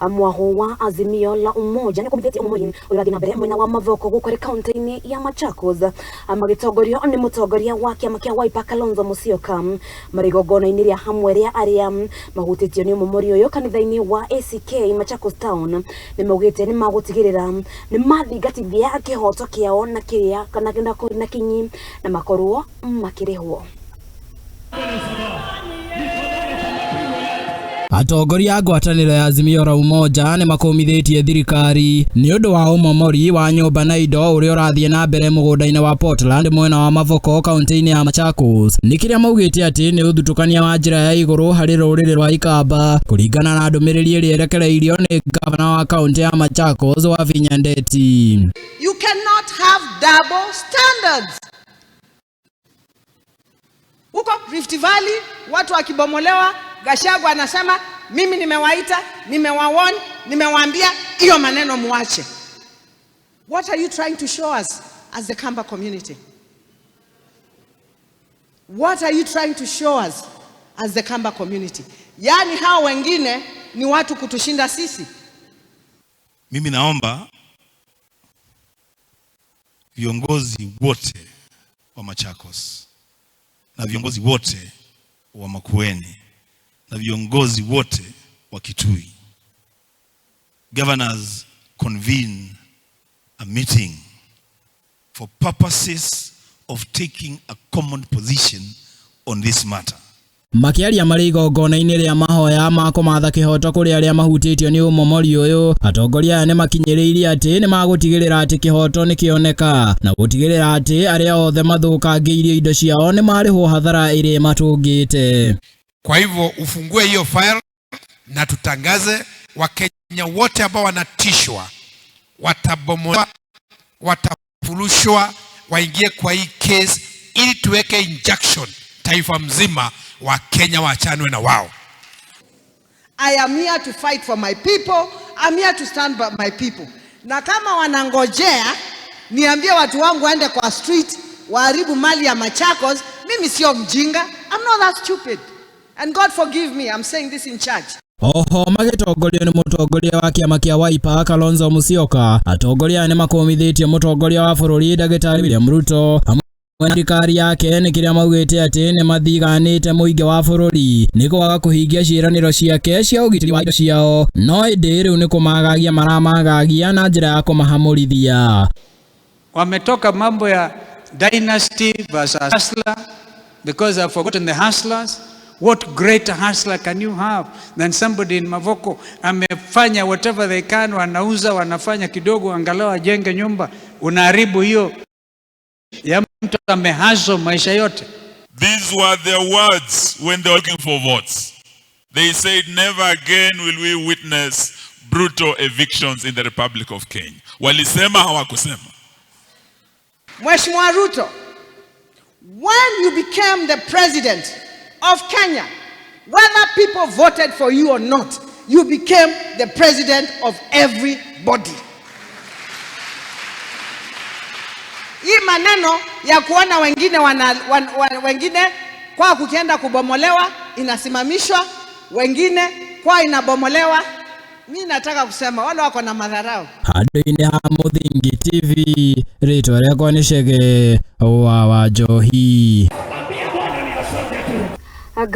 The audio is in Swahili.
Mwahu wa Azimio la Umoja Gukumithia Umomori Urathii Namber Mwena wa Mavoko Gukumithia ya Machakos magitongorio ni Mutongoria wa Kiama kia Kalonzo Musyoka Igongona-ini ria Hamwe ria Aria Mahutitio ni Umomori Kanithaini wa ACK Machakos town Nimaugite ni Magutigirira Nimathingatithia Kihoto Kiao na Kiria kana na Kinyi na makorwo Marihwo. Atongoria ngwatanĩro ya Azimio la Umoja ni Makumithite thirikari ni undu wa Umomori wa nyumba na indo uria urathii na mbere mugunda-ini wa Portland mwena wa Mavokokaunti-ini ya Machakos ni kiria maugite ati ni uthutukania wa njira ya iguru hari ruriri rwa Ikamba kuringana na ndumiriri iri erekereirio ni gavana wa kaunti ya Machakos wa Ndeti. You cannot have double standards. Huko Rift Valley watu wakibomolewa, Gachagua anasema mimi nimewaita, nimewawarn, nimewaambia hiyo maneno muache. What are you trying to show us as the Kamba community? What are you trying to show us as the Kamba community? Yani hao wengine ni watu kutushinda sisi. Mimi naomba viongozi wote wa Machakos na viongozi wote wa Makueni na viongozi wote wa Kitui, governors convene a meeting for purposes of taking a common position on this matter. Makiaria mari igongona-ini ria mahoya ma kumatha Kihoto kuri aria Mahutitio ni Umomori uyu atongoria ni makinyiriirie ati ni magutigirira ati Kihoto ni kioneka na gutigirira ati aria othe mathukangiirie indo ciao ni marihwo hathara iri matungite. Kwa hivyo ufungue hiyo file na tutangaze Wakenya wote ambao wanatishwa, watabomolewa, watafulushwa, waingie kwa hii case ili tuweke injunction taifa mzima wa Kenya waachanwe na wao. I am here to fight for my people. I'm here to stand by my people. Na kama wanangojea niambie watu wangu waende kwa street waharibu mali ya Machakos, mimi sio mjinga. I'm not that stupid. And God forgive me, I'm saying this in church. Oho magitongorio ni Mutongoria wa Kiama kia Kalonzo Musyoka atongoria ni Makumithite Mutongoria wa bururi Dagitari William Ruto thirikari yake ni kiria maugite ati ni mathiganite muingi wa bururi ni kwaga kuhingia ciiraniro ciake cia ugitiri wa indo ciao no indi riu ni kumagagia maramagagia na njira ya kumahamurithia. Wametoka mambo ya dynasty versus hustler because I've forgotten the hustlers. What greater hustler can you have than somebody in Mavoko amefanya whatever they can, wanauza wanafanya kidogo angalau ajenge nyumba, unaharibu hiyo ya mtu amehaso maisha yote. These were their words when they were looking for votes. They said never again will we witness brutal evictions in the Republic of Kenya. Walisema hawakusema. Mheshimiwa Ruto, when you became the president of Kenya, whether people voted for you or not, you became the president of everybody. Hii maneno ya kuona wengine wengine kwa kukienda kubomolewa inasimamishwa, wengine kwa inabomolewa, mimi nataka kusema wale wako na madharau. Hadi-ini ha Muthingi TV ritwa riakwa ni Chege wa Wajohi.